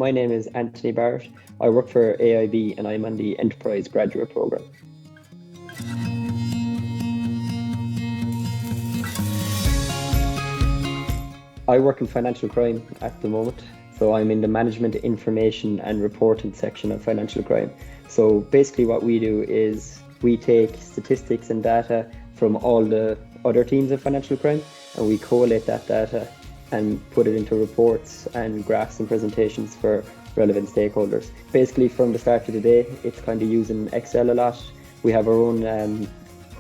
My name is Anthony Barrett. I work for AIB and I'm on the Enterprise Graduate Programme. I work in financial crime at the moment. So I'm in the Management Information and Reporting section of financial crime. So basically what we do is we take statistics and data from all the other teams of financial crime and we collate that data and put it into reports and graphs and presentations for relevant stakeholders. Basically from the start of the day, it's kind of using Excel a lot. We have our own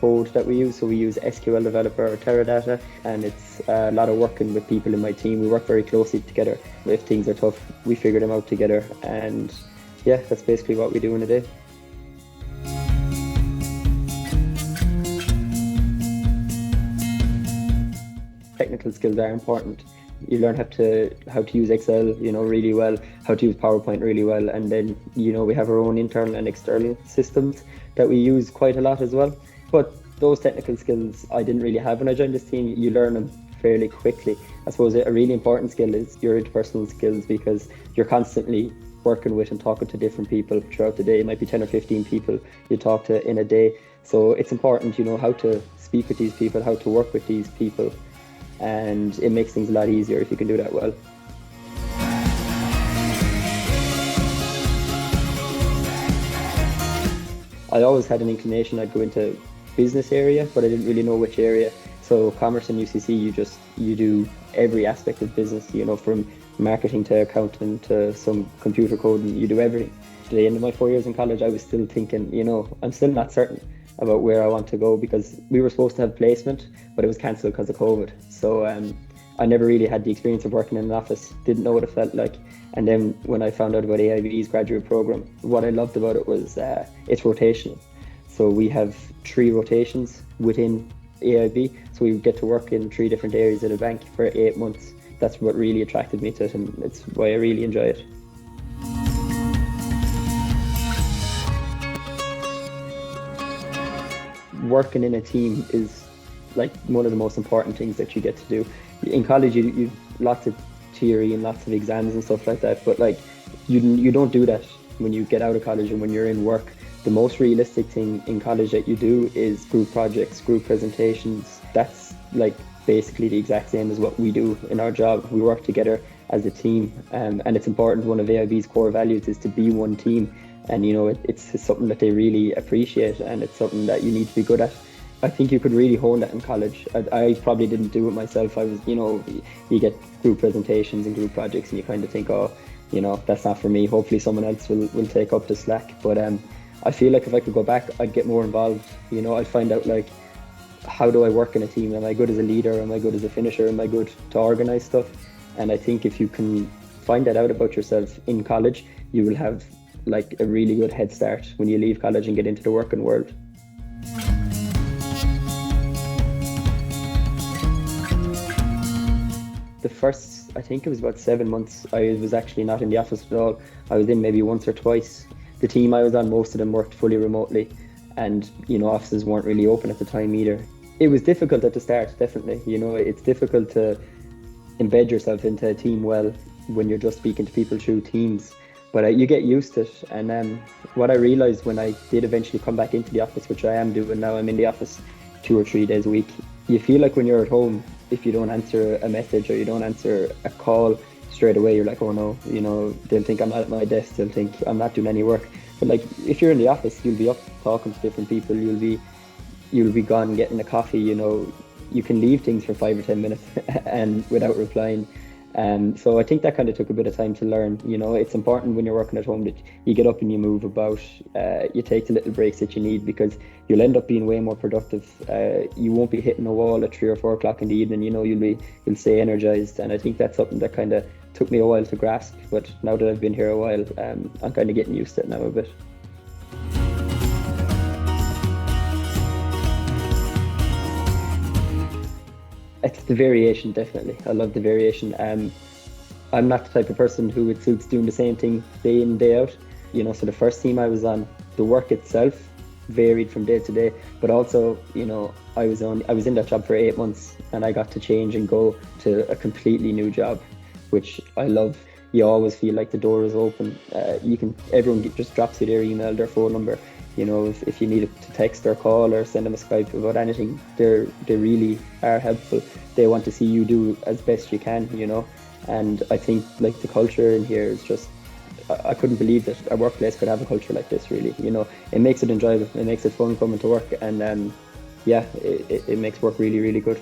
code that we use, so we use SQL Developer or Teradata, and it's a lot of working with people in my team. We work very closely together. If things are tough, we figure them out together, and yeah, that's basically what we do in a day. Technical skills are important. You learn how to use Excel, really well, how to use PowerPoint really well, and then we have our own internal and external systems that we use quite a lot as well. But those technical skills I didn't really have when I joined this team. You learn them fairly quickly. I suppose a really important skill is your interpersonal skills, because you're constantly working with and talking to different people throughout the day. It might be 10 or 15 people you talk to in a day. So it's important, how to speak with these people, how to work with these people. And it makes things a lot easier if you can do that well. I always had an inclination I'd go into business area, but I didn't really know which area. So commerce and UCC, you do every aspect of business, from marketing to accounting to some computer coding, you do everything. At the end of my 4 years in college, I was still thinking, I'm still not certain about where I want to go, because we were supposed to have placement, but it was cancelled because of COVID. So I never really had the experience of working in an office, didn't know what it felt like. And then when I found out about AIB's graduate program, what I loved about it was it's rotational. So we have 3 rotations within AIB. So we get to work in 3 different areas of the bank for 8 months. That's what really attracted me to it, and it's why I really enjoy it. Working in a team is like one of the most important things that you get to do. In college, you lots of theory and lots of exams and stuff like that, but you don't do that when you get out of college and when you're in work. The most realistic thing in college that you do is group projects, group presentations. That's basically the exact same as what we do in our job. We work together as a team, and it's important. One of AIB's core values is to be one team, and it's something that they really appreciate, and it's something that you need to be good at. I think you could really hone that in college. I probably didn't do it myself. I was, you get group presentations and group projects and you kind of think, that's not for me. Hopefully someone else will take up the slack. But I feel like if I could go back, I'd get more involved. I'd find out how do I work in a team? Am I good as a leader? Am I good as a finisher? Am I good to organize stuff? And I think if you can find that out about yourself in college, you will have a really good head start when you leave college and get into the working world. The first, I think it was about 7 months, I was actually not in the office at all. I was in maybe once or twice. The team I was on, most of them worked fully remotely, and offices weren't really open at the time either. It was difficult at the start, definitely. It's difficult to embed yourself into a team well when you're just speaking to people through Teams, but you get used to it. And what I realized when I did eventually come back into the office, which I am doing now, I'm in the office 2 or 3 days a week. You feel like when you're at home, if you don't answer a message or you don't answer a call straight away, you're like, oh no, they'll think I'm not at my desk, they'll think I'm not doing any work. But if you're in the office, you'll be up talking to different people, you'll be gone getting a coffee, you can leave things for 5 or 10 minutes and without replying. So I think that kind of took a bit of time to learn. It's important when you're working at home that you get up and you move about, you take the little breaks that you need, because you'll end up being way more productive. You won't be hitting a wall at 3 or 4 o'clock in the evening. You'll stay energized, and I think that's something that kind of took me a while to grasp. But now that I've been here a while, I'm kind of getting used to it now a bit. It's the variation, definitely. I love the variation. I'm not the type of person who it suits doing the same thing day in, day out. So the first team I was on, the work itself varied from day to day, but also, I was in that job for 8 months and I got to change and go to a completely new job, which I love. you always feel like the door is open. Everyone just drops you their email, their phone number. If you need to text or call or send them a Skype about anything, they really are helpful. They want to see you do as best you can. And I think like the culture in here is just, I couldn't believe that a workplace could have a culture like this. Really, it makes it enjoyable. It makes it fun coming to work, and yeah, it makes work really, really good.